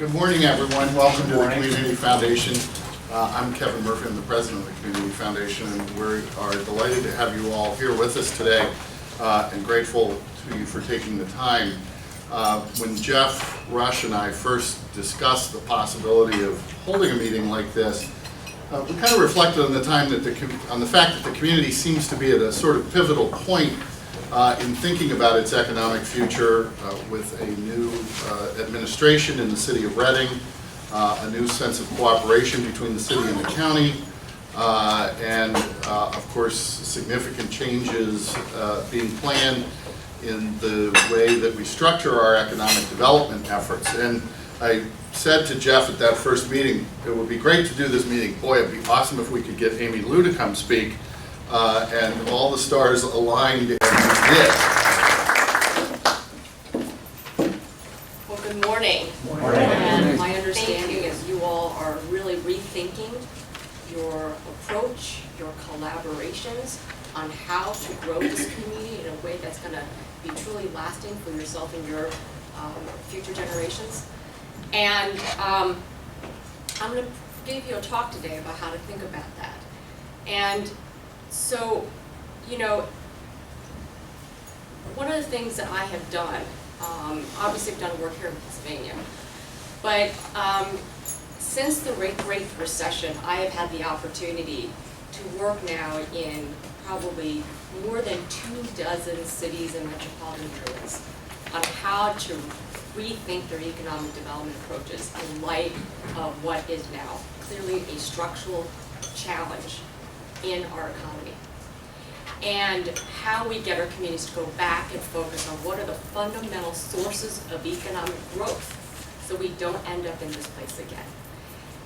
Good morning, everyone. Welcome to the Community Foundation. I'm Kevin Murphy. I'm the president of the Community Foundation, and we are delighted to have you all here with us today, and grateful to you for taking the time. When Jeff Rush and I first discussed the possibility of holding a meeting like this, we kind of reflected on the time that on the fact that the community seems to be at a sort of pivotal point in thinking about its economic future, with a new administration in the city of Reading, a new sense of cooperation between the city and the county, and of course significant changes being planned in the way that we structure our economic development efforts. And I said to Jeff at that first meeting, it would be great to do this meeting. Boy, it'd be awesome if we could get Amy Lou to come speak. And all the stars aligned, and we did. Well, good morning. Morning. And my understanding is you all are really rethinking your approach, your collaborations on how to grow this community in a way that's going to be truly lasting for yourself and your future generations. And I'm going to give you a talk today about how to think about that. And so, you know, one of the things that I have done, obviously I've done work here in Pennsylvania, but since the Great Recession, I have had the opportunity to work now in probably more than 24 cities and metropolitan areas on how to rethink their economic development approaches in light of what is now clearly a structural challenge in our economy, and how we get our communities to go back and focus on what are the fundamental sources of economic growth so we don't end up in this place again.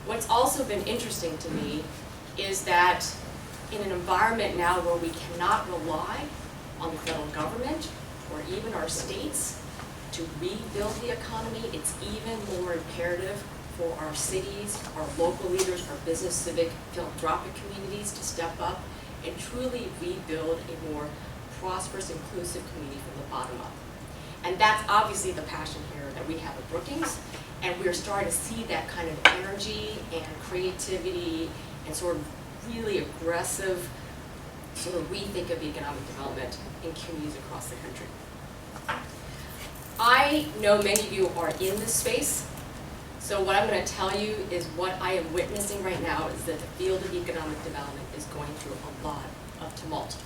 What's also been interesting to me is that in an environment now where we cannot rely on the federal government or even our states to rebuild the economy, it's even more imperative for our cities, our local leaders, our business, civic, philanthropic communities to step up and truly rebuild a more prosperous, inclusive community from the bottom up. And that's obviously the passion here that we have at Brookings, and we're starting to see that kind of energy and creativity and sort of really aggressive sort of rethink of economic development in communities across the country. I know many of you are in this space. So what I'm going to tell you is what I am witnessing right now is that the field of economic development is going through a lot of tumult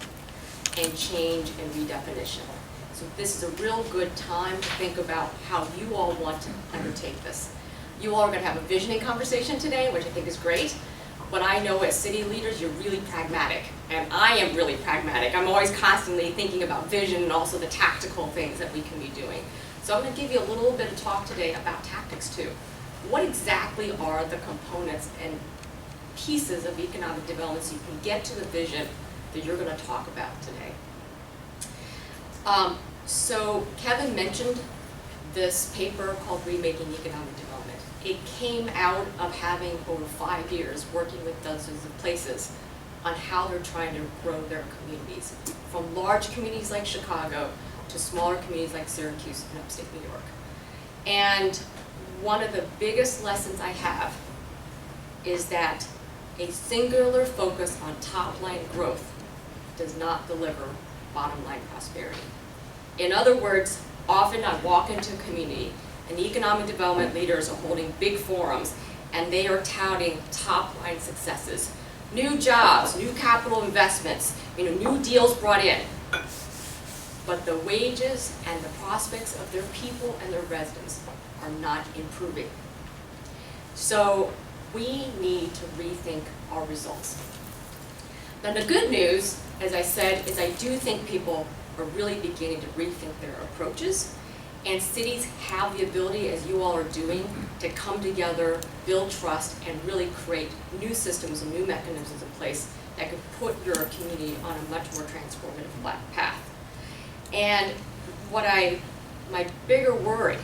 and change and redefinition. So this is a real good time to think about how you all want to undertake this. You all are going to have a visioning conversation today, which I think is great. But I know as city leaders, you're really pragmatic. And I am really pragmatic. I'm always constantly thinking about vision and also the tactical things that we can be doing. So I'm going to give you a little bit of talk today about tactics too. What exactly are the components and pieces of economic development so you can get to the vision that you're going to talk about today? So Kevin mentioned this paper called Remaking Economic Development. It came out of having over 5 years working with dozens of places on how they're trying to grow their communities, from large communities like Chicago to smaller communities like Syracuse and upstate New York. And one of the biggest lessons I have is that a singular focus on top-line growth does not deliver bottom-line prosperity. In other words, often I walk into a community and economic development leaders are holding big forums and they are touting top-line successes. New jobs, new capital investments, new deals brought in. But the wages and the prospects of their people and their residents are not improving. So we need to rethink our results. Now the good news, as I said, is I do think people are really beginning to rethink their approaches, and cities have the ability, as you all are doing, to come together, build trust, and really create new systems and new mechanisms in place that could put your community on a much more transformative path. And my bigger worry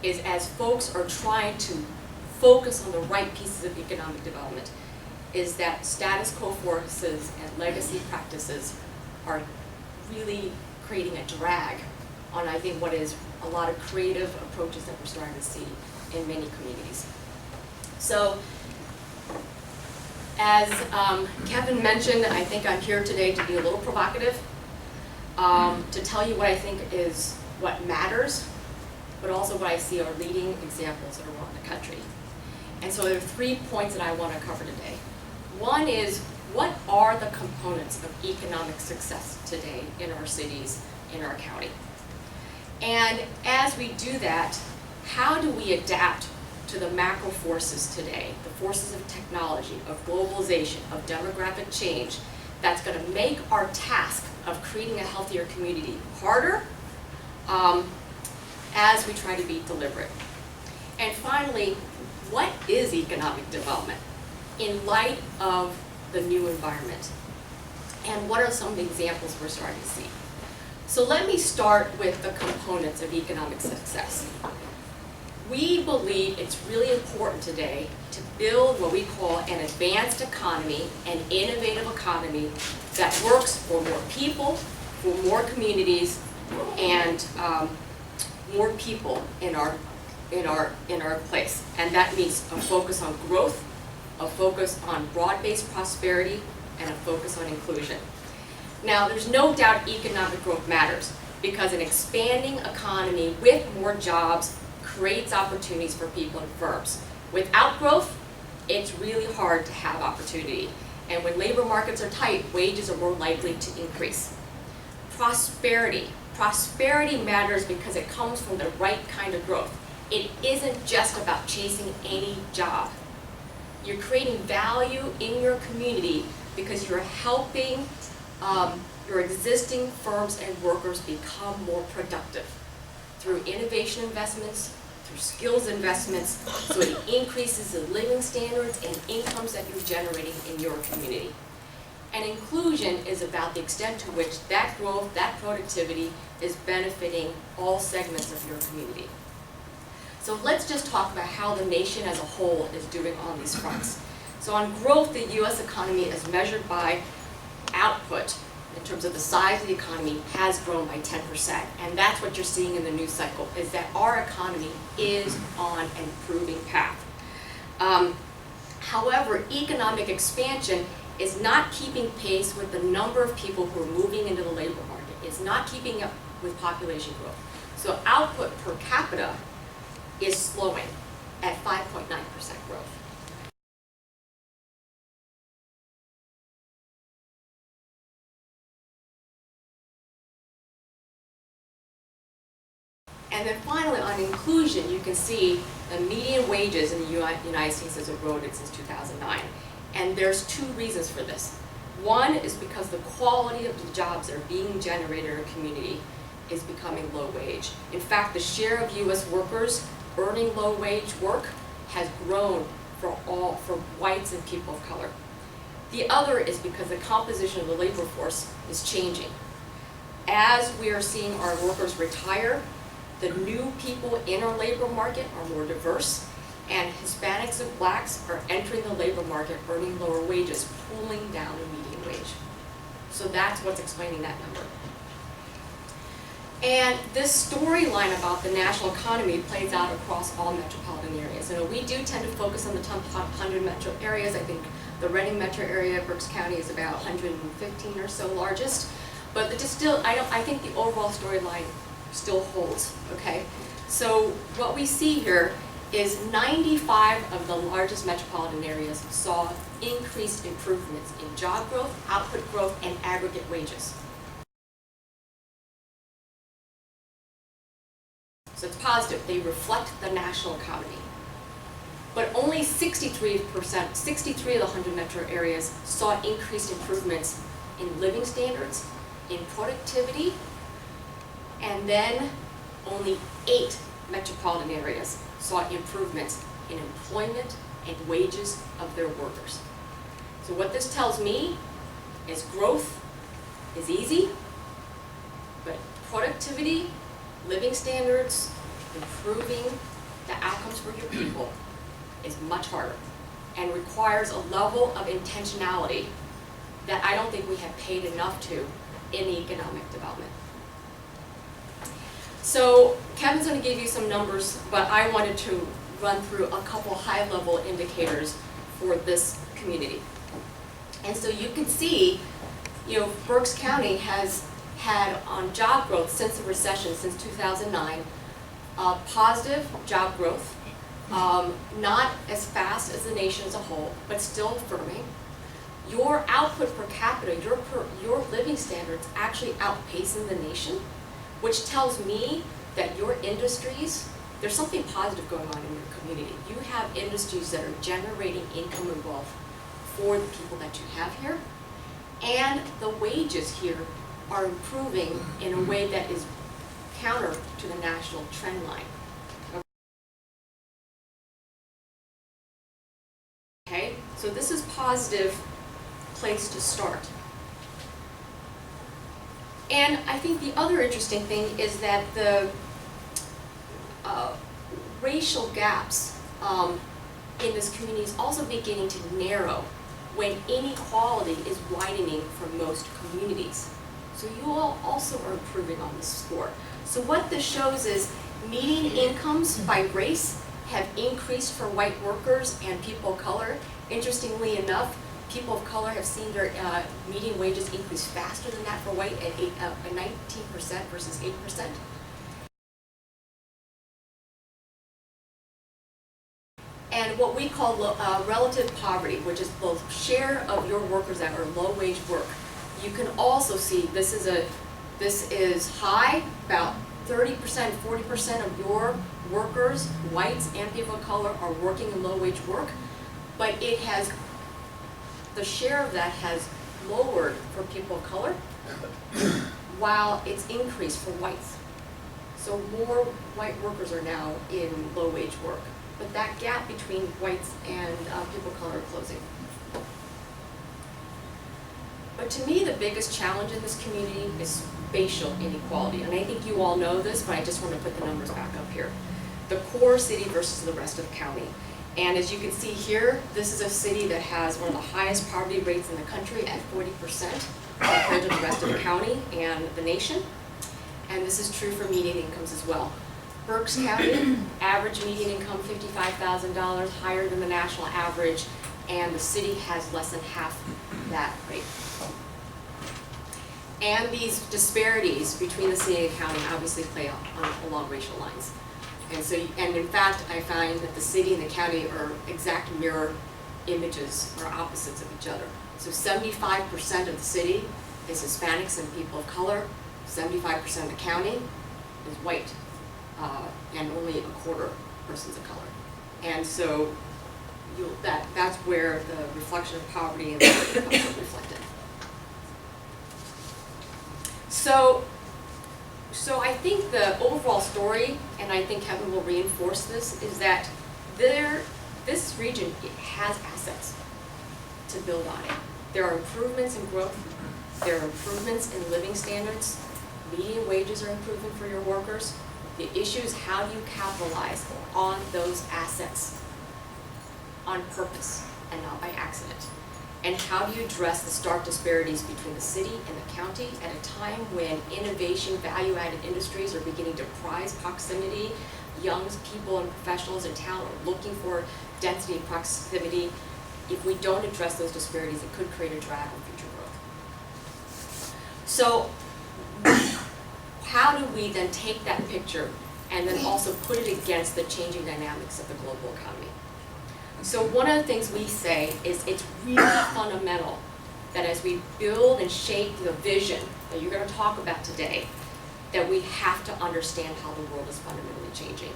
is as folks are trying to focus on the right pieces of economic development, is that status quo forces and legacy practices are really creating a drag on, I think, what is a lot of creative approaches that we're starting to see in many communities. So, as Kevin mentioned, I think I'm here today to be a little provocative, to tell you what I think is what matters, but also what I see are leading examples that are around the country. And so there are 3 points that I want to cover today. One is, what are the components of economic success today in our cities, in our county? And as we do that, how do we adapt to the macro forces today, the forces of technology, of globalization, of demographic change, that's going to make our task of creating a healthier community harder as we try to be deliberate. And finally, what is economic development in light of the new environment? And what are some of the examples we're starting to see? So let me start with the components of economic success. We believe it's really important today to build what we call an advanced economy, an innovative economy that works for more people, for more communities, and more people in our place. And that means a focus on growth, a focus on broad-based prosperity, and a focus on inclusion. Now, there's no doubt economic growth matters, because an expanding economy with more jobs creates opportunities for people and firms. Without growth, it's really hard to have opportunity. And when labor markets are tight, wages are more likely to increase. Prosperity. Prosperity matters because it comes from the right kind of growth. It isn't just about chasing any job. You're creating value in your community because you're helping your existing firms and workers become more productive through innovation investments, through skills investments, so it increases the living standards and incomes that you're generating in your community. And inclusion is about the extent to which that growth, that productivity is benefiting all segments of your community. So let's just talk about how the nation as a whole is doing on these fronts. So on growth, the U.S. economy, as measured by output, in terms of the size of the economy, has grown by 10%. And that's what you're seeing in the news cycle, is that our economy is on an improving path. However, economic expansion is not keeping pace with the number of people who are moving into the labor market. It's not keeping up with population growth. So output per capita is slowing at 5.9% growth. And then finally, on inclusion, you can see the median wages in the United States has eroded since 2009. And there's 2 reasons for this. One is because the quality of the jobs that are being generated in our community is becoming low wage. In fact, the share of U.S. workers earning low wage work has grown for whites and people of color. The other is because the composition of the labor force is changing. As we are seeing our workers retire, the new people in our labor market are more diverse, and Hispanics and blacks are entering the labor market earning lower wages, pulling down the median wage. So that's what's explaining that number. And this storyline about the national economy plays out across all metropolitan areas. We do tend to focus on the top 100 metro areas. I think the Reading metro area, Berks County, is about 115 or so largest. But I think the overall storyline still holds, okay? So what we see here is 95 of the largest metropolitan areas saw increased improvements in job growth, output growth, and aggregate wages. So it's positive. They reflect the national economy. But only 63 of the 100 metro areas saw increased improvements in living standards, in productivity, and then only 8 metropolitan areas saw improvements in employment and wages of their workers. So what this tells me is growth is easy, but productivity, living standards, improving the outcomes for your people is much harder and requires a level of intentionality that I don't think we have paid enough to in economic development. So Kevin's going to give you some numbers, but I wanted to run through a couple high-level indicators for this community. And so you can see, Berks County has had on job growth since the recession, since 2009, positive job growth, not as fast as the nation as a whole, but still affirming. Your output per capita, your living standards actually outpacing the nation, which tells me that your industries, there's something positive going on in your community. You have industries that are generating income and wealth for the people that you have here, and the wages here are improving in a way that is counter to the national trend line. Okay, so this is positive place to start. And I think the other interesting thing is that the racial gaps in this community is also beginning to narrow when inequality is widening for most communities. So you all also are improving on this score. So what this shows is median incomes by race have increased for white workers and people of color. Interestingly enough, people of color have seen their median wages increase faster than that for white at 19% versus 8%. And what we call relative poverty, which is both share of your workers that are low wage work. You can also see this is high, about 30%, 40% of your workers, whites and people of color, are working in low wage work, but the share of that has lowered for people of color, while it's increased for whites. So more white workers are now in low wage work, but that gap between whites and people of color are closing. But to me, the biggest challenge in this community is spatial inequality. And I think you all know this, but I just want to put the numbers back up here. The core city versus the rest of the county. And as you can see here, this is a city that has one of the highest poverty rates in the country at 40% compared to the rest of the county and the nation. And this is true for median incomes as well. Berks County, average median income $55,000, higher than the national average, and the city has less than half that rate. And these disparities between the city and county obviously play along racial lines. And in fact, I find that the city and the county are exact mirror images or opposites of each other. So 75% of the city is Hispanics and people of color, 75% of the county is white, and only a quarter persons of color. And so that's where the reflection of poverty and poverty comes reflected. So I think the overall story, and I think Kevin will reinforce this, is that this region has assets to build on it. There are improvements in growth, there are improvements in living standards, median wages are improving for your workers. The issue is how do you capitalize on those assets on purpose and not by accident? And how do you address the stark disparities between the city and the county at a time when innovation, value-added industries are beginning to prize proximity, young people and professionals in town are looking for density and proximity. If we don't address those disparities, it could create a drag on future growth. So how do we then take that picture and then also put it against the changing dynamics of the global economy? So one of the things we say is it's really fundamental that as we build and shape the vision that you're going to talk about today, that we have to understand how the world is fundamentally changing.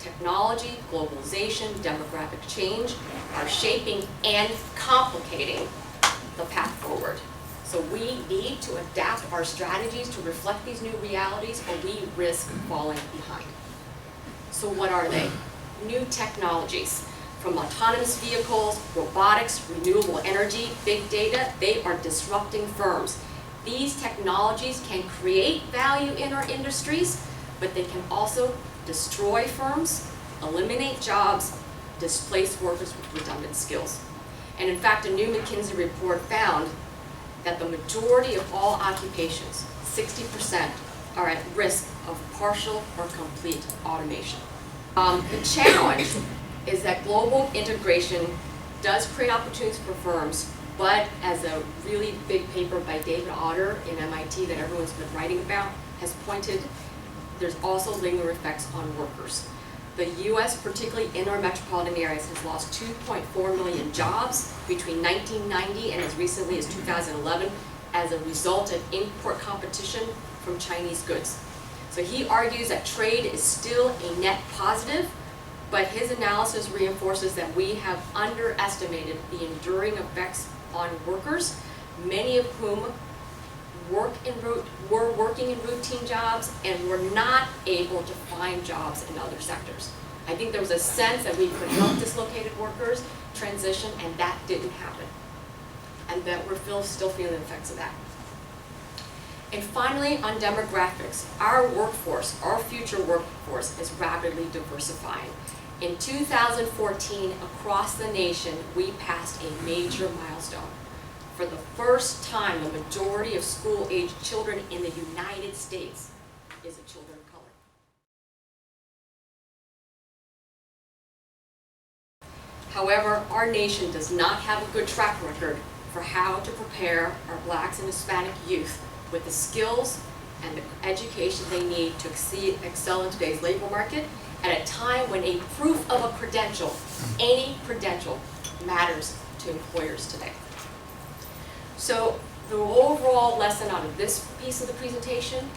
Technology, globalization, demographic change are shaping and complicating the path forward. So we need to adapt our strategies to reflect these new realities, or we risk falling behind. So what are they? New technologies. From autonomous vehicles, robotics, renewable energy, big data, they are disrupting firms. These technologies can create value in our industries, but they can also destroy firms, eliminate jobs, displace workers with redundant skills. And in fact, a new McKinsey report found that the majority of all occupations, 60%, are at risk of partial or complete automation. The challenge is that global integration does create opportunities for firms, but as a really big paper by David Otter in MIT that everyone's been writing about has pointed, there's also lingering effects on workers. The US, particularly in our metropolitan areas, has lost 2.4 million jobs between 1990 and as recently as 2011 as a result of import competition from Chinese goods. So he argues that trade is still a net positive, but his analysis reinforces that we have underestimated the enduring effects on workers, many of whom were working in routine jobs and were not able to find jobs in other sectors. I think there was a sense that we could help dislocated workers transition, and that didn't happen. And that we're still feeling the effects of that. And finally, on demographics, our workforce, our future workforce, is rapidly diversifying. In 2014, across the nation, we passed a major milestone. For the first time, the majority of school-aged children in the United States is a children of color. However, our nation does not have a good track record for how to prepare our Blacks and Hispanic youth with the skills and the education they need to excel in today's labor market at a time when a proof of a credential, any credential, matters to employers today. So the overall lesson out of this piece of the presentation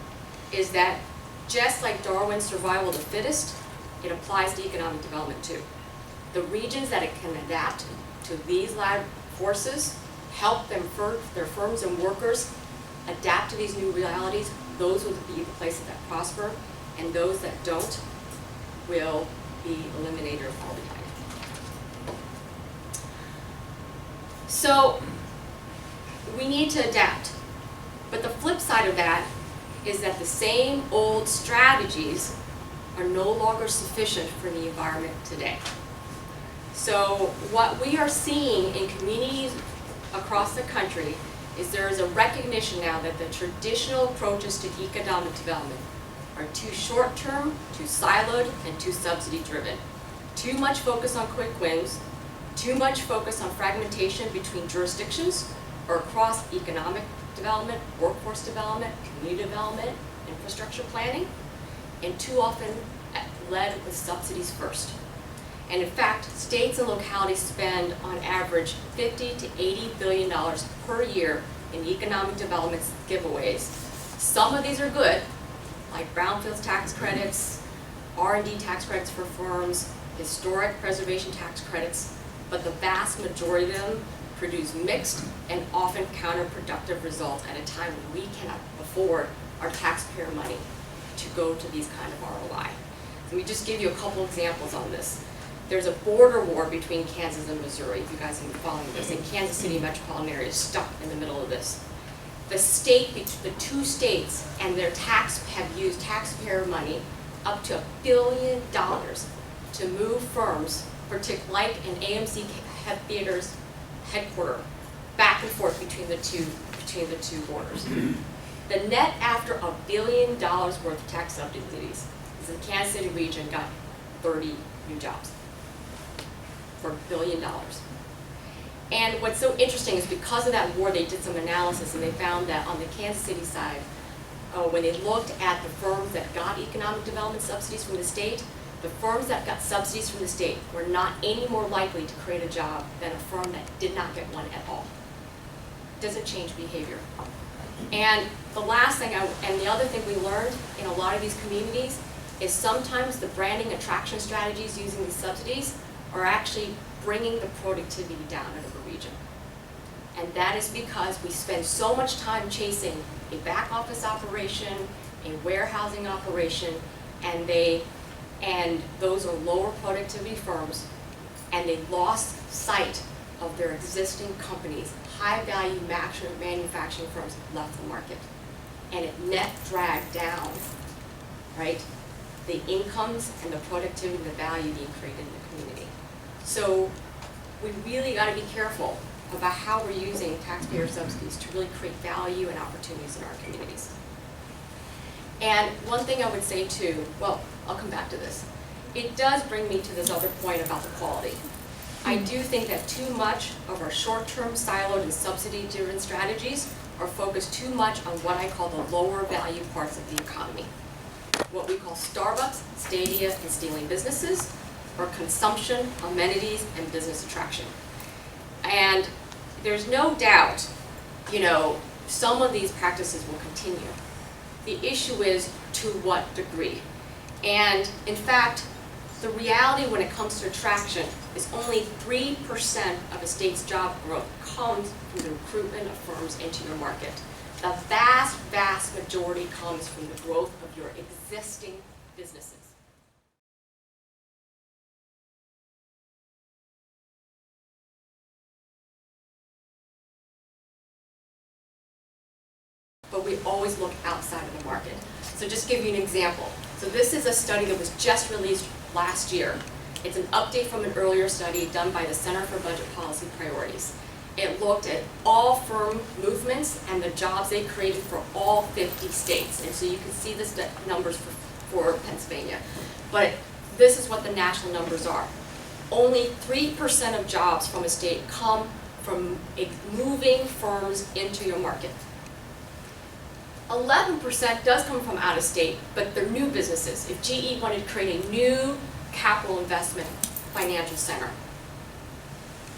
is that just like Darwin's survival of the fittest, it applies to economic development too. The regions that it can adapt to these latter forces, help their firms and workers adapt to these new realities, those will be the places that prosper, and those that don't will be eliminated or fall behind. So we need to adapt. But the flip side of that is that the same old strategies are no longer sufficient for the environment today. So what we are seeing in communities across the country is there is a recognition now that the traditional approaches to economic development are too short-term, too siloed, and too subsidy-driven. Too much focus on quick wins, too much focus on fragmentation between jurisdictions or across economic development, workforce development, community development, infrastructure planning, and too often led with subsidies first. And in fact, states and localities spend on average $50 to $80 billion per year in economic development giveaways. Some of these are good, like brownfields tax credits, R&D tax credits for firms, historic preservation tax credits, but the vast majority of them produce mixed and often counterproductive results at a time when we cannot afford our taxpayer money to go to these kind of ROI. Let me just give you a couple examples on this. There's a border war between Kansas and Missouri, if you guys have been following this, and Kansas City metropolitan area is stuck in the middle of this. The two states and their have used taxpayer money up to $1 billion to move firms, particularly like an AMC Theaters headquarters, back and forth between the two borders. The net after $1 billion worth of tax subsidies is the Kansas City region got 30 new jobs for $1 billion. And what's so interesting is because of that war, they did some analysis and they found that on the Kansas City side, when they looked at the firms that got economic development subsidies from the state, the firms that got subsidies from the state were not any more likely to create a job than a firm that did not get one at all. It doesn't change behavior. And the last thing, and the other thing we learned in a lot of these communities is sometimes the branding attraction strategies using these subsidies are actually bringing the productivity down in a region. And that is because we spend so much time chasing a back office operation, a warehousing operation, and those are lower productivity firms, and they lost sight of their existing companies. High value manufacturing firms left the market. And it net dragged down, right, the incomes and the productivity and the value being created in the community. So we really got to be careful about how we're using taxpayer subsidies to really create value and opportunities in our communities. And one thing I would say too, well, I'll come back to this, it does bring me to this other point about the quality. I do think that too much of our short-term siloed and subsidy-driven strategies are focused too much on what I call the lower value parts of the economy. What we call Starbucks, Stadia, and stealing businesses, or consumption, amenities, and business attraction. And there's no doubt, some of these practices will continue. The issue is to what degree. And in fact, the reality when it comes to attraction is only 3% of a state's job growth comes from the recruitment of firms into your market. The vast, vast majority comes from the growth of your existing businesses. But we always look outside of the market. So just to give you an example. So this is a study that was just released last year. It's an update from an earlier study done by the Center for Budget Policy Priorities. It looked at all firm movements and the jobs they created for all 50 states. And so you can see the numbers for Pennsylvania. But this is what the national numbers are. Only 3% of jobs from a state come from moving firms into your market. 11% does come from out of state, but they're new businesses. If GE wanted to create a new capital investment financial center,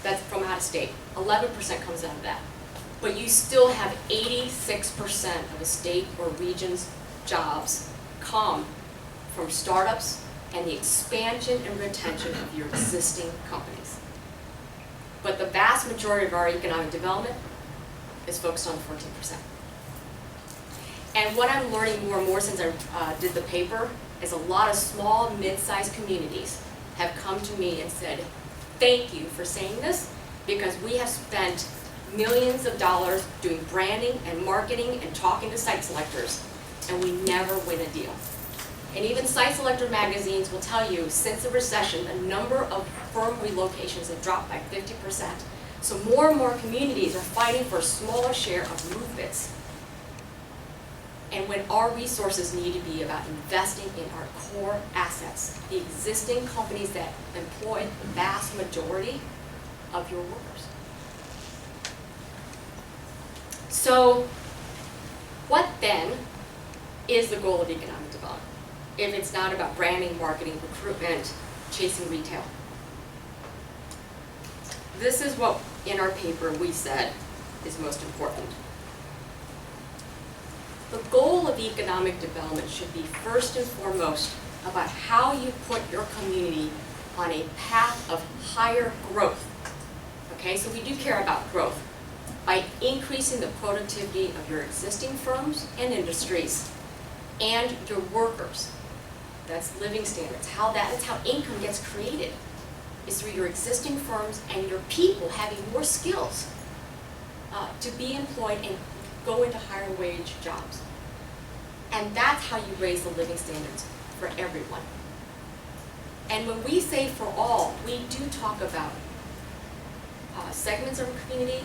that's from out of state. 11% comes out of that. But you still have 86% of a state or region's jobs come from startups and the expansion and retention of your existing companies. But the vast majority of our economic development is focused on 14%. And what I'm learning more and more since I did the paper is a lot of small, mid-sized communities have come to me and said, thank you for saying this, because we have spent millions of dollars doing branding and marketing and talking to site selectors, and we never win a deal. And even site selector magazines will tell you, since the recession, the number of firm relocations have dropped by 50%. So more and more communities are fighting for a smaller share of movements. And when our resources need to be about investing in our core assets, the existing companies that employ the vast majority of your workers. So what then is the goal of economic development if it's not about branding, marketing, recruitment, chasing retail? This is what in our paper we said is most important. The goal of economic development should be first and foremost about how you put your community on a path of higher growth. Okay, so we do care about growth by increasing the productivity of your existing firms and industries and your workers. That's living standards. That's how income gets created, is through your existing firms and your people having more skills to be employed and go into higher wage jobs. And that's how you raise the living standards for everyone. And when we say for all, we do talk about segments of a community,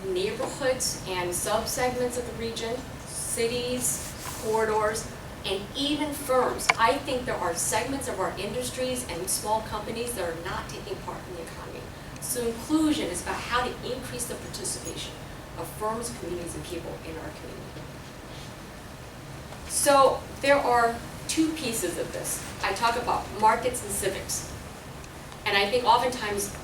neighborhoods and subsegments of the region, cities, corridors, and even firms. I think there are segments of our industries and small companies that are not taking part in the economy. So inclusion is about how to increase the participation of firms, communities, and people in our community. So there are two pieces of this. I talk about markets and civics. And I think oftentimes,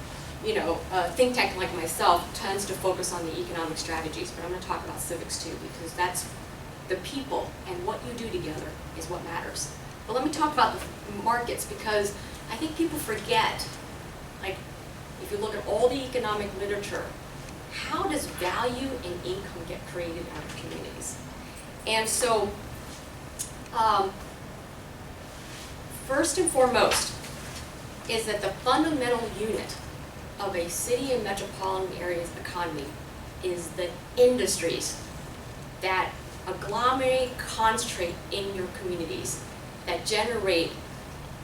a think tank like myself tends to focus on the economic strategies, but I'm going to talk about civics too, because that's the people and what you do together is what matters. But let me talk about the markets, because I think people forget, like, if you look at all the economic literature, how does value and income get created in our communities? And so, first and foremost is that the fundamental unit of a city and metropolitan area's economy is the industries that agglomerate, concentrate in your communities, that generate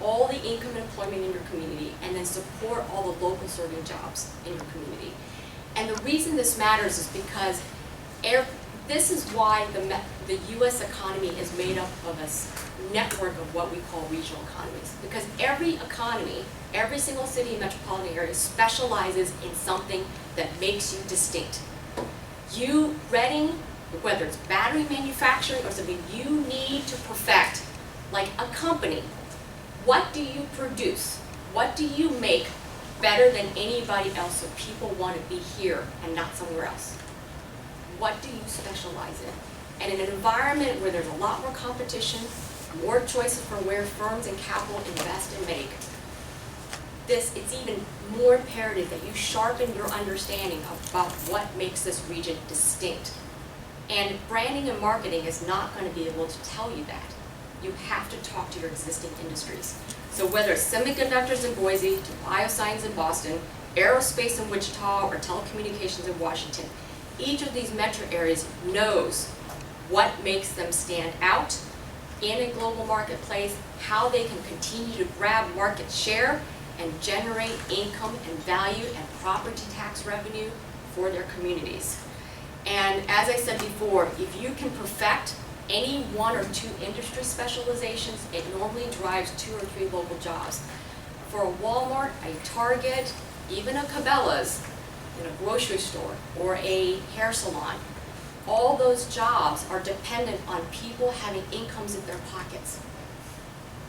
all the income and employment in your community, and then support all the local serving jobs in your community. And the reason this matters is because This is why the U.S. economy is made up of a network of what we call regional economies. Because every economy, every single city and metropolitan area specializes in something that makes you distinct. You, Reading, whether it's battery manufacturing or something you need to perfect, like a company, what do you produce? What do you make better than anybody else so people want to be here and not somewhere else? What do you specialize in? And in an environment where there's a lot more competition, more choices for where firms and capital invest and make, it's even more imperative that you sharpen your understanding about what makes this region distinct. And branding and marketing is not going to be able to tell you that. You have to talk to your existing industries. So whether it's semiconductors in Boise, to bioscience in Boston, aerospace in Wichita, or telecommunications in Washington, each of these metro areas knows what makes them stand out in a global marketplace, how they can continue to grab market share and generate income and value and property tax revenue for their communities. And as I said before, if you can perfect any one or two industry specializations, it normally drives 2 or 3 local jobs. For a Walmart, a Target, even a Cabela's, in a grocery store, or a hair salon, all those jobs are dependent on people having incomes in their pockets.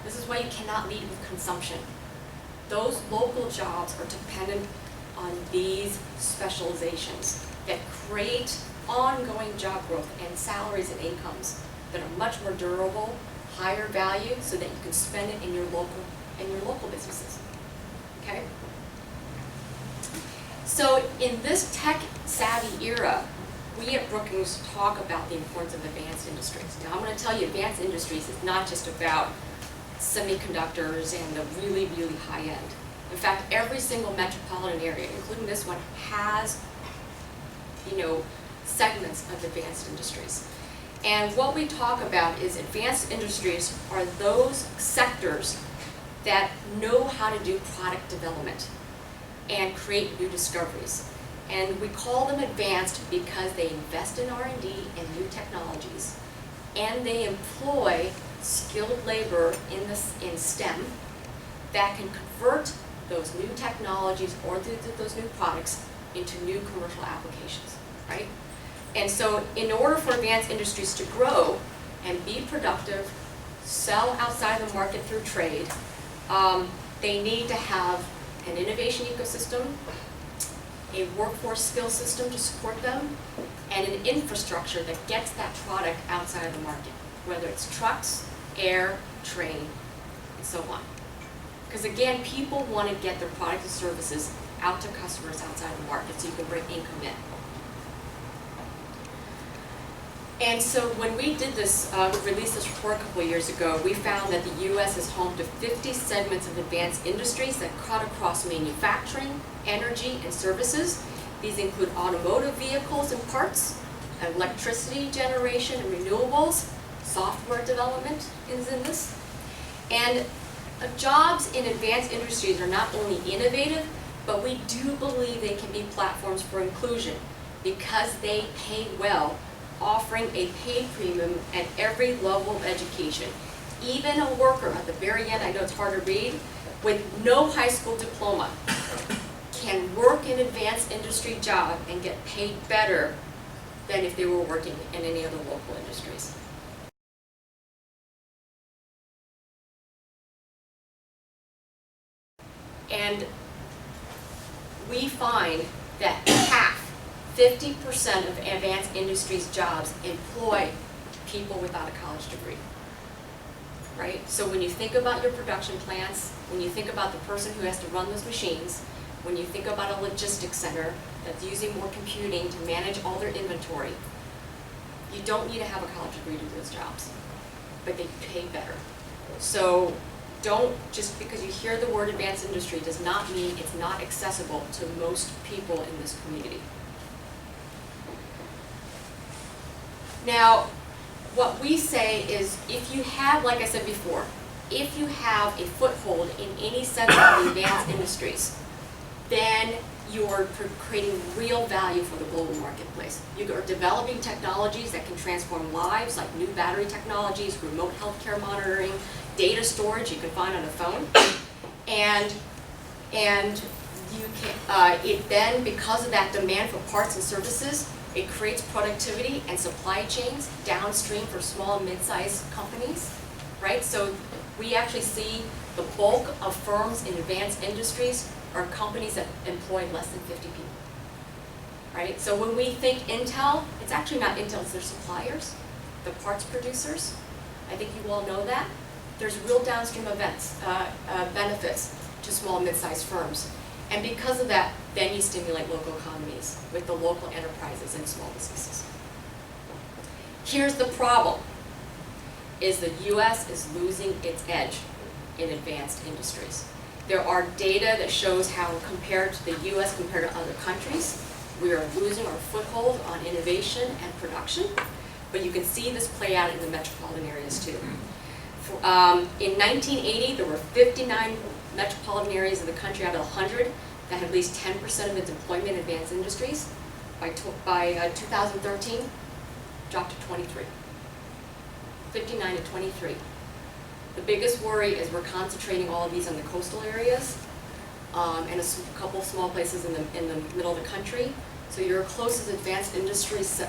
This is why you cannot lead with consumption. Those local jobs are dependent on these specializations that create ongoing job growth and salaries and incomes that are much more durable, higher value, so that you can spend it in your local businesses. Okay? So in this tech-savvy era, we at Brookings talk about the importance of advanced industries. Now I'm going to tell you, advanced industries is not just about semiconductors and the really, really high end. In fact, every single metropolitan area, including this one, has, segments of advanced industries. And what we talk about is advanced industries are those sectors that know how to do product development and create new discoveries. And we call them advanced because they invest in R&D and new technologies, and they employ skilled labor in STEM that can convert those new technologies or those new products into new commercial applications, right? And so in order for advanced industries to grow and be productive, sell outside the market through trade, they need to have an innovation ecosystem, a workforce skill system to support them, and an infrastructure that gets that product outside of the market, whether it's trucks, air, train, and so on. Because again, people want to get their products and services out to customers outside the market so you can bring income in. And so when we did this, released this report a couple of years ago, we found that the U.S. is home to 50 segments of advanced industries that cut across manufacturing, energy, and services. These include automotive vehicles and parts, electricity generation and renewables, software development is in this. And jobs in advanced industries are not only innovative, but we do believe they can be platforms for inclusion because they pay well, offering a pay premium at every level of education. Even a worker at the very end, I know it's hard to read, with no high school diploma can work in an advanced industry job and get paid better than if they were working in any other local industries. And we find that 50% of advanced industries jobs employ people without a college degree, right? So when you think about your production plants, when you think about the person who has to run those machines, when you think about a logistics center that's using more computing to manage all their inventory, you don't need to have a college degree to do those jobs, but they pay better. So don't, just because you hear the word advanced industry does not mean it's not accessible to most people in this community. Now, what we say is if you have, like I said before, if you have a foothold in any segment of the advanced industries, then you're creating real value for the global marketplace. You are developing technologies that can transform lives, like new battery technologies, remote healthcare monitoring, data storage you can find on a phone, and you can, it then, because of that demand for parts and services, it creates productivity and supply chains downstream for small and mid-sized companies, right? So we actually see the bulk of firms in advanced industries are companies that employ less than 50 people, right? So when we think Intel, it's actually not Intel, it's their suppliers, the parts producers. I think you all know that. There's real downstream benefits to small and mid-sized firms. And because of that, then you stimulate local economies with the local enterprises and small businesses. Here's the problem, is the US is losing its edge in advanced industries. There are data that shows how compared to the US compared to other countries, we are losing our foothold on innovation and production, but you can see this play out in the metropolitan areas too. In 1980, there were 59 metropolitan areas of the country out of 100 that had at least 10% of its employment in advanced industries. By 2013, dropped to 23. 59 to 23. The biggest worry is we're concentrating all of these on the coastal areas and a couple small places in the middle of the country. So your closest advanced industries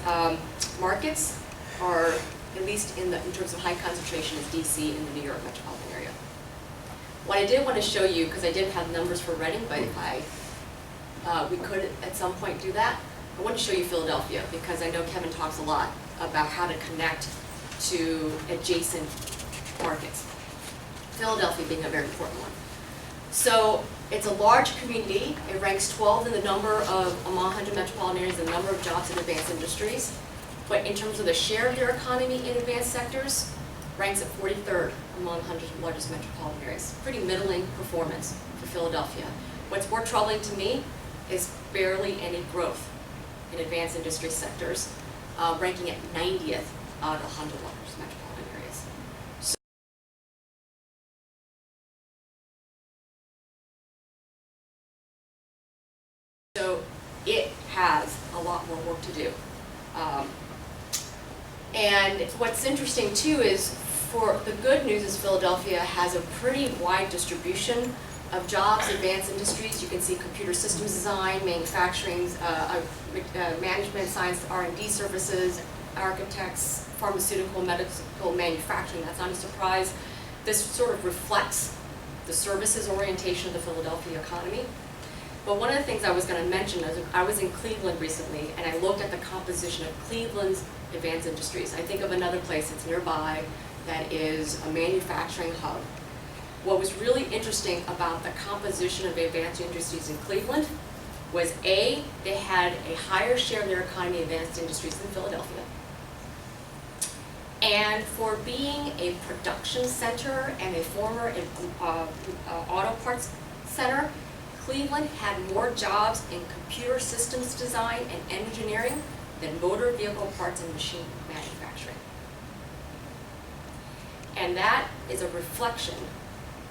markets are, at least in terms of high concentration, is DC and the New York metropolitan area. What I did want to show you, because I didn't have numbers for Reading, but if we could at some point do that, I want to show you Philadelphia, because I know Kevin talks a lot about how to connect to adjacent markets. Philadelphia being a very important one. So it's a large community. It ranks 12th in the number of, among 100 metropolitan areas, the number of jobs in advanced industries. But in terms of the share of their economy in advanced sectors, ranks at 43rd among 100 largest metropolitan areas. Pretty middling performance for Philadelphia. What's more troubling to me is barely any growth in advanced industry sectors, ranking at 90th out of 100 largest metropolitan areas. So it has a lot more work to do. And what's interesting too is, for the good news is Philadelphia has a pretty wide distribution of jobs, advanced industries. You can see computer systems design, manufacturing, management, science, R&D services, architects, pharmaceutical, medical, manufacturing. That's not a surprise. This sort of reflects the services orientation of the Philadelphia economy. But one of the things I was going to mention is I was in Cleveland recently, and I looked at the composition of Cleveland's advanced industries. I think of another place that's nearby that is a manufacturing hub. What was really interesting about the composition of advanced industries in Cleveland was A, they had a higher share of their economy in advanced industries than Philadelphia. And for being a production center and a former auto parts center, Cleveland had more jobs in computer systems design and engineering than motor vehicle parts and machine manufacturing. And that is a reflection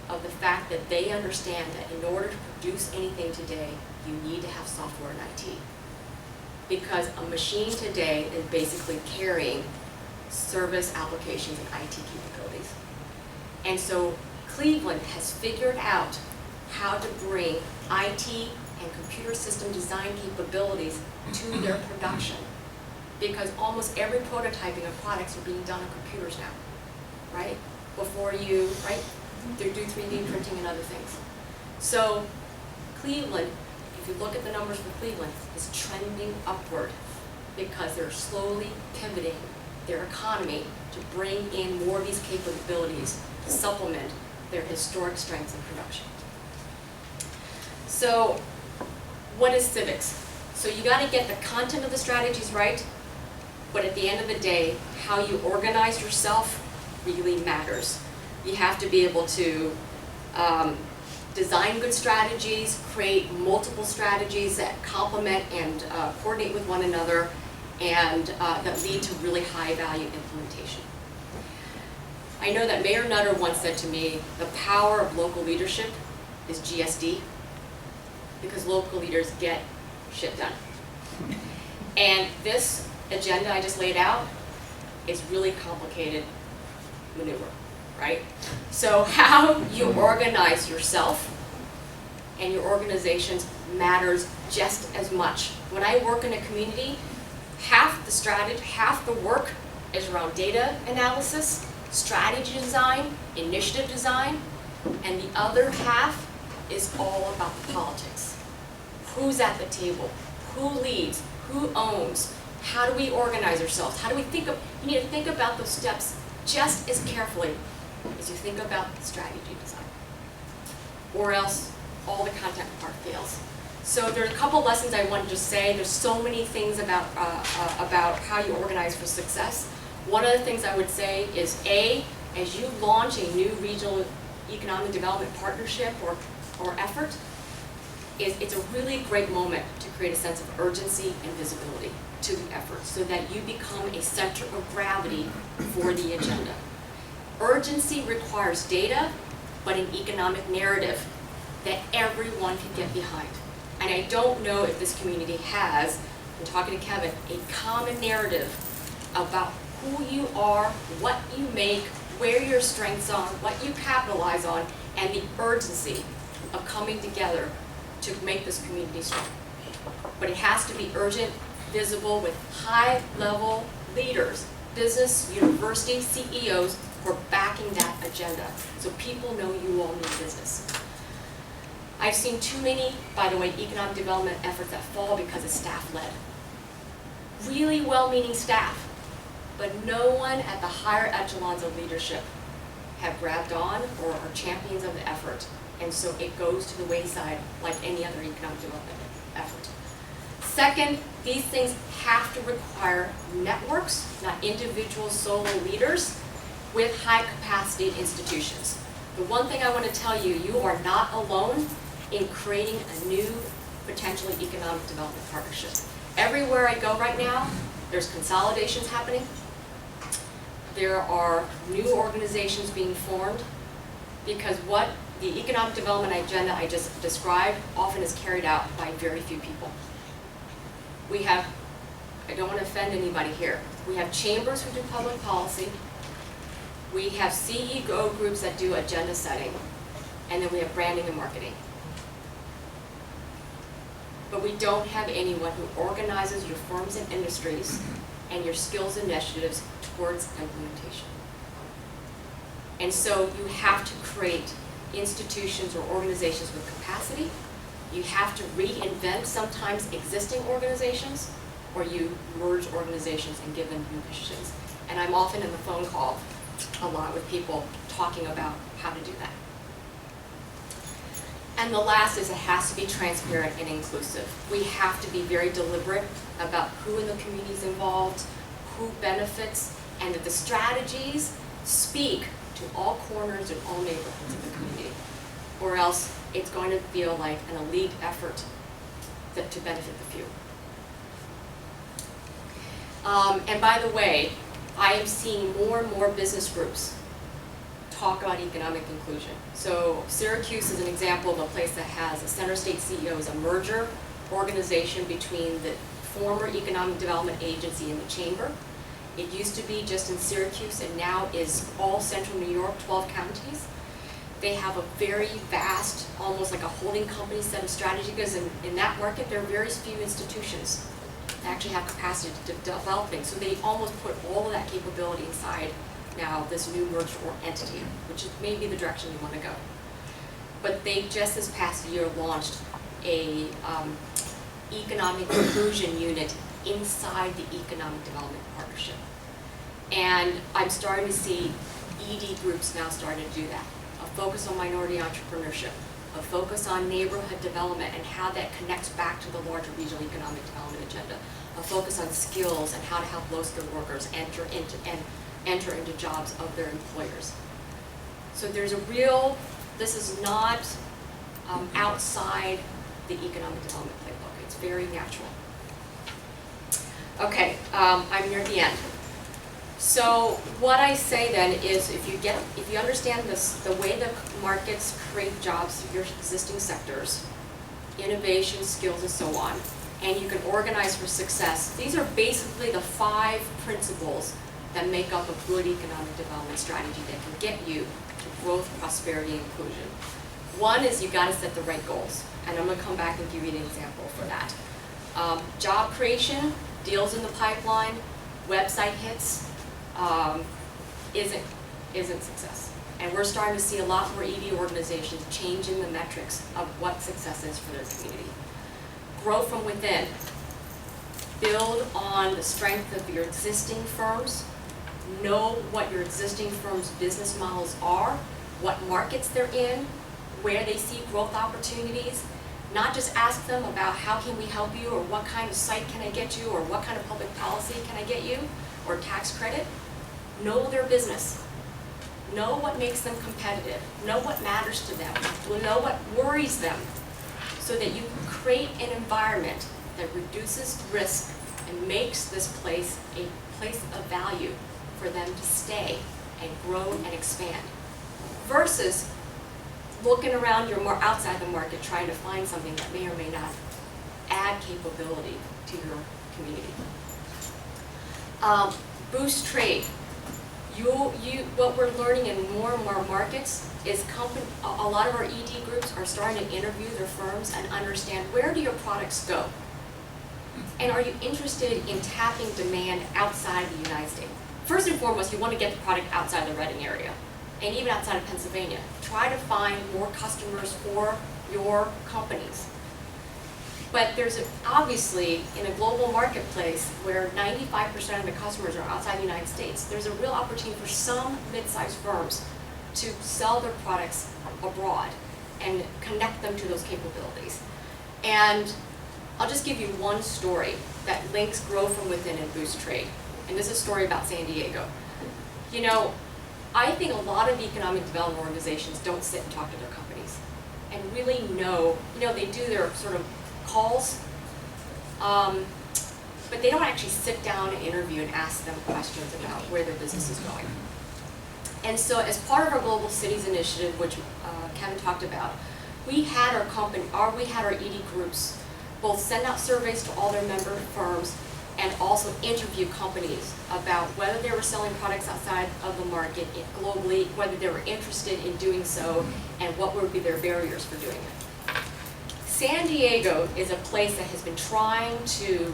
of the fact that they understand that in order to produce anything today, you need to have software and IT. Because a machine today is basically carrying service applications and IT capabilities. And so Cleveland has figured out how to bring IT and computer system design capabilities to their production. Because almost every prototyping of products are being done on computers now, right? Before you, right? They do 3D printing and other things. So Cleveland, if you look at the numbers for Cleveland, is trending upward because they're slowly pivoting their economy to bring in more of these capabilities to supplement their historic strengths in production. So what is civics? So you got to get the content of the strategies right, but at the end of the day, how you organize yourself really matters. You have to be able to design good strategies, create multiple strategies that complement and coordinate with one another, and that lead to really high value implementation. I know that Mayor Nutter once said to me, the power of local leadership is GSD. because local leaders get shit done. And this agenda I just laid out is really complicated maneuver, right? So how you organize yourself and your organizations matters just as much. When I work in a community, half the strategy, half the work is around data analysis, strategy design, initiative design, and the other half is all about the politics. Who's at the table? Who leads? Who owns? How do we organize ourselves? How do we think of, you need to think about those steps just as carefully as you think about strategy design. Or else all the content part fails. So there are a couple lessons I want to just say. There's so many things about how you organize for success. One of the things I would say is as you launch a new regional economic development partnership or effort, it's a really great moment to create a sense of urgency and visibility to the effort so that you become a center of gravity for the agenda. Urgency requires data, but an economic narrative that everyone can get behind. And I don't know if this community has, I'm talking to Kevin, a common narrative about who you are, what you make, where your strengths are, what you capitalize on, and the urgency of coming together to make this community strong. But it has to be urgent, visible, with high-level leaders, business, university, CEOs, who are backing that agenda, so people know you all mean business. I've seen too many, by the way, economic development efforts that fall because it's staff-led. Really well-meaning staff, but no one at the higher echelons of leadership have grabbed on or are champions of the effort, and so it goes to the wayside like any other economic development effort. Second, these things have to require networks, not individual solo leaders, with high-capacity institutions. The one thing I want to tell you, you are not alone in creating a new, potentially economic development partnership. Everywhere I go right now, there's consolidations happening. There are new organizations being formed because what the economic development agenda I just described often is carried out by very few people. We have, I don't want to offend anybody here, we have chambers who do public policy, we have CEO groups that do agenda setting, and then we have branding and marketing. But we don't have anyone who organizes your firms and industries and your skills initiatives towards implementation. And so you have to create institutions or organizations with capacity. You have to reinvent sometimes existing organizations, or you merge organizations and give them new missions. And I'm often in the phone call a lot with people talking about how to do that. And the last is it has to be transparent and inclusive. We have to be very deliberate about who in the community is involved, who benefits, and that the strategies speak to all corners and all neighborhoods of the community. Or else it's going to feel like an elite effort to benefit the few. And by the way, I am seeing more and more business groups talk about economic inclusion. So Syracuse is an example of a place that has a Center State CEO as a merger organization between the former Economic Development Agency and the Chamber. It used to be just in Syracuse and now is all central New York, 12 counties. They have a very vast, almost like a holding company set of strategy, because in that market there are very few institutions that actually have capacity to develop things. So they almost put all of that capability inside now this new merged entity, which is maybe the direction you want to go. But they just this past year launched a economic inclusion unit inside the Economic Development Partnership. And I'm starting to see ED groups now starting to do that. A focus on minority entrepreneurship, a focus on neighborhood development and how that connects back to the larger regional economic development agenda, a focus on skills and how to help low-skilled workers enter into jobs of their employers. So there's a real, this is not outside the economic development playbook. It's very natural. Okay, I'm near the end. So what I say then is if you understand this, the way the markets create jobs through your existing sectors, innovation, skills, and so on, and you can organize for success. These are basically the 5 principles that make up a good economic development strategy that can get you to growth, prosperity, and inclusion. One is you got to set the right goals, and I'm going to come back and give you an example for that. Job creation, deals in the pipeline, website hits, isn't success. And we're starting to see a lot more ED organizations changing the metrics of what success is for their community. Grow from within. Build on the strength of your existing firms. Know what your existing firm's business models are, what markets they're in, where they see growth opportunities. Not just ask them about how can we help you, or what kind of site can I get you, or what kind of public policy can I get you, or tax credit. Know their business. Know what makes them competitive. Know what matters to them. Know what worries them, so that you can create an environment that reduces risk and makes this place a place of value for them to stay and grow and expand. Versus looking around outside the market trying to find something that may or may not add capability to your community. Boost trade. What we're learning in more and more markets is a lot of our ED groups are starting to interview their firms and understand, where do your products go? And are you interested in tapping demand outside the United States? First and foremost, you want to get the product outside the Reading area, and even outside of Pennsylvania. Try to find more customers for your companies. But there's obviously, in a global marketplace where 95% of the customers are outside the United States, there's a real opportunity for some mid-sized firms to sell their products abroad and connect them to those capabilities. And I'll just give you one story that links grow from within and boost trade. And this is a story about San Diego. You know, I think a lot of economic development organizations don't sit and talk to their companies and really know, they do their sort of calls, but they don't actually sit down and interview and ask them questions about where their business is going. And so as part of our Global Cities Initiative, which Kevin talked about, we had our ED groups both send out surveys to all their member firms and also interview companies about whether they were selling products outside of the market globally, whether they were interested in doing so, and what would be their barriers for doing it. San Diego is a place that has been trying to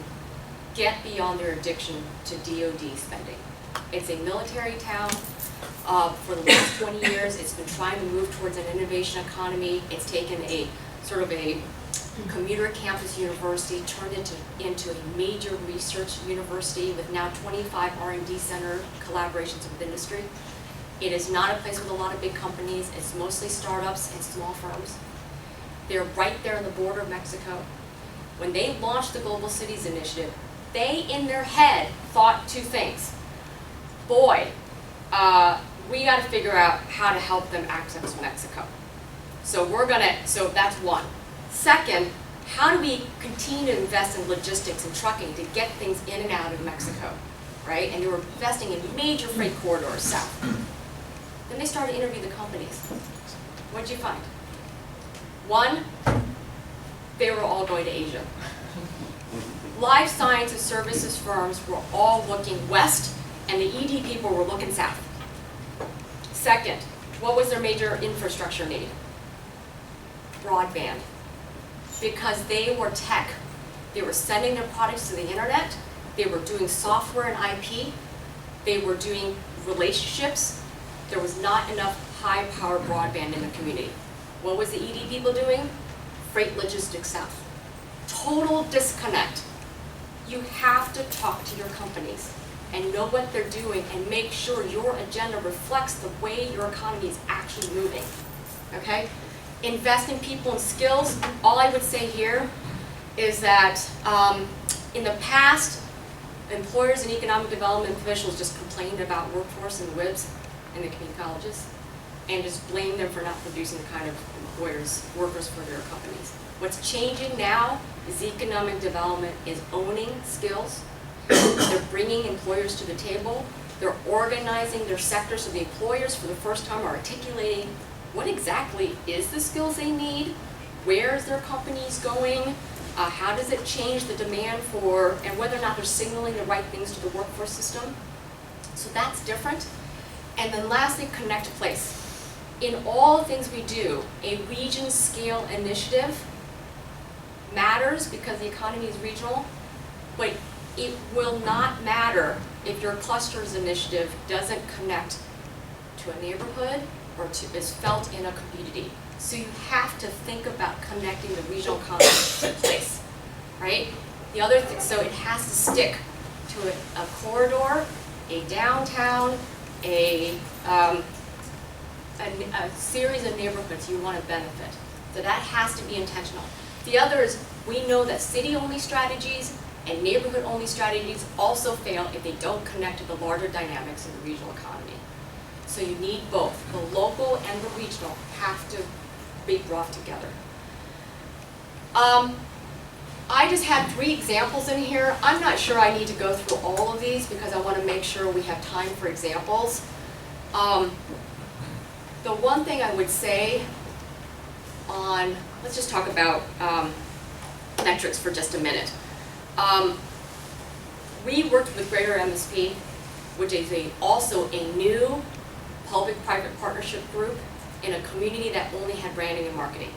get beyond their addiction to DoD spending. It's a military town. For the last 20 years, it's been trying to move towards an innovation economy. It's taken a sort of a commuter campus university, turned it into a major research university with now 25 R&D center collaborations with industry. It is not a place with a lot of big companies. It's mostly startups and small firms. They're right there on the border of Mexico. When they launched the Global Cities Initiative, they, in their head, thought 2 things. Boy, we got to figure out how to help them access Mexico. So that's one. Second, how do we continue to invest in logistics and trucking to get things in and out of Mexico, right? And they were investing in major freight corridors south. Then they started to interview the companies. What did you find? One, they were all going to Asia. Life sciences services firms were all looking west, and the ED people were looking south. Second, what was their major infrastructure need? Broadband. Because they were tech. They were sending their products to the internet. They were doing software and IP. They were doing relationships. There was not enough high-powered broadband in the community. What was the ED people doing? Freight logistics south. Total disconnect. You have to talk to your companies and know what they're doing and make sure your agenda reflects the way your economy is actually moving, okay? Invest in people and skills. All I would say here is that in the past, employers and economic development officials just complained about workforce and WIBs in the community colleges and just blamed them for not producing the kind of workers for their companies. What's changing now is economic development is owning skills. They're bringing employers to the table. They're organizing their sector so the employers for the first time are articulating what exactly is the skills they need, where is their companies going, how does it change the demand for, and whether or not they're signaling the right things to the workforce system. So that's different. And then lastly, connect place. In all the things we do, a region scale initiative matters because the economy is regional, but it will not matter if your clusters initiative doesn't connect to a neighborhood or is felt in a community. So you have to think about connecting the regional economy to place, right? The other thing, so it has to stick to a corridor, a downtown, a series of neighborhoods you want to benefit. So that has to be intentional. The other is, we know that city-only strategies and neighborhood-only strategies also fail if they don't connect to the larger dynamics of the regional economy. So you need both. The local and the regional have to be brought together. I just had 3 examples in here. I'm not sure I need to go through all of these because I want to make sure we have time for examples. The one thing I would say on, let's just talk about metrics for just a minute. We worked with Greater MSP, which is also a new public-private partnership group in a community that only had branding and marketing.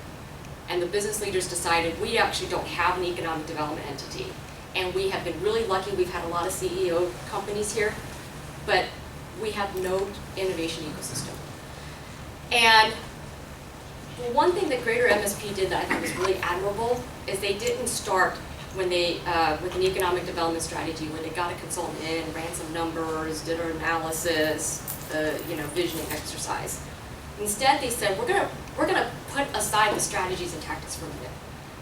And the business leaders decided we actually don't have an economic development entity. And we have been really lucky. We've had a lot of CEO companies here, but we have no innovation ecosystem. And the one thing that Greater MSP did that I think was really admirable is they didn't start when they, with an economic development strategy, when they got a consultant in, ran some numbers, did an analysis, visioning exercise. Instead, they said, we're gonna put aside the strategies and tactics for a minute.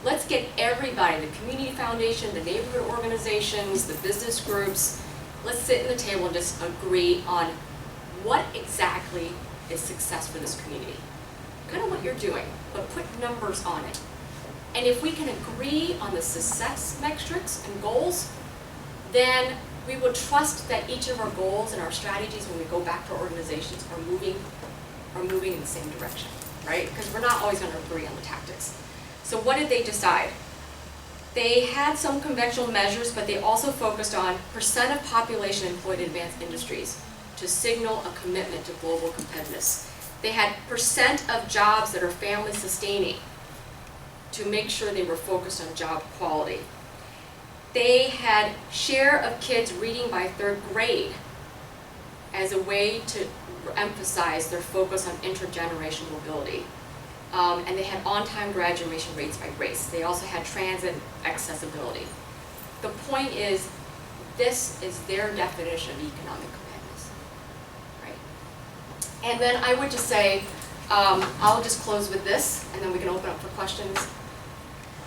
Let's get everybody, the community foundation, the neighborhood organizations, the business groups, let's sit at the table and just agree on what exactly is success for this community. Kind of what you're doing, but put numbers on it. And if we can agree on the success metrics and goals, then we will trust that each of our goals and our strategies when we go back to our organizations are moving in the same direction, right? Because we're not always going to agree on the tactics. So what did they decide? They had some conventional measures, but they also focused on percent of population employed in advanced industries to signal a commitment to global competitiveness. They had percent of jobs that are family sustaining to make sure they were focused on job quality. They had share of kids reading by 3rd grade as a way to emphasize their focus on intergenerational mobility. And they had on-time graduation rates by race. They also had transit accessibility. The point is, this is their definition of economic competitiveness, right? And then I would just say, I'll just close with this, and then we can open up for questions,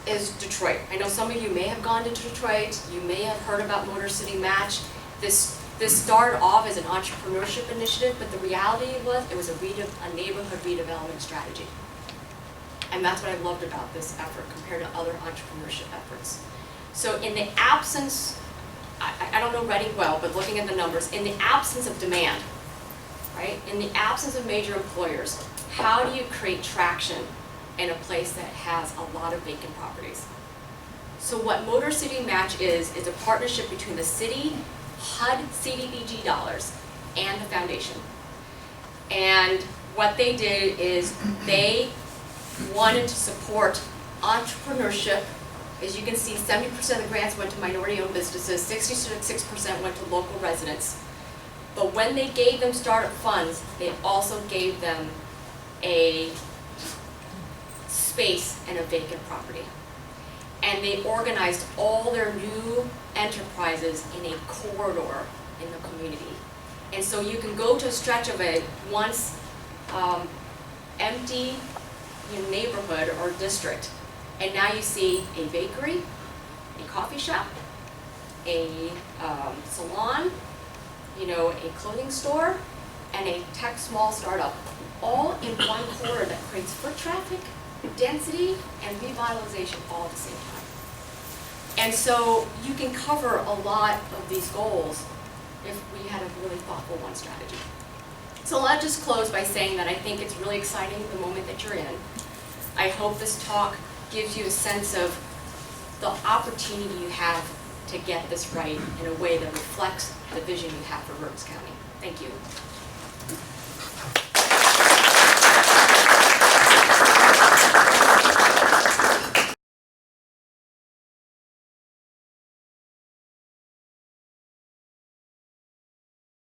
is Detroit. I know some of you may have gone to Detroit, you may have heard about Motor City Match. This started off as an entrepreneurship initiative, but the reality was it was a neighborhood redevelopment strategy. And that's what I loved about this effort compared to other entrepreneurship efforts. So in the absence, I don't know Reading well, but looking at the numbers, in the absence of demand, right? In the absence of major employers, how do you create traction in a place that has a lot of vacant properties? So what Motor City Match is a partnership between the city, HUD CDBG dollars, and the foundation. And what they did is they wanted to support entrepreneurship. As you can see, 70% of the grants went to minority-owned businesses, 66% went to local residents. But when they gave them startup funds, they also gave them a space and a vacant property. And they organized all their new enterprises in a corridor in the community. And so you can go to a stretch of a once empty neighborhood or district, and now you see a bakery, a coffee shop, a salon, a clothing store, and a tech small startup, all in one corridor that creates foot traffic, density, and revitalization all at the same time. And so you can cover a lot of these goals if we had a really thoughtful one strategy. So I'll just close by saying that I think it's really exciting the moment that you're in. I hope this talk gives you a sense of the opportunity you have to get this right in a way that reflects the vision you have for Berks County. Thank you.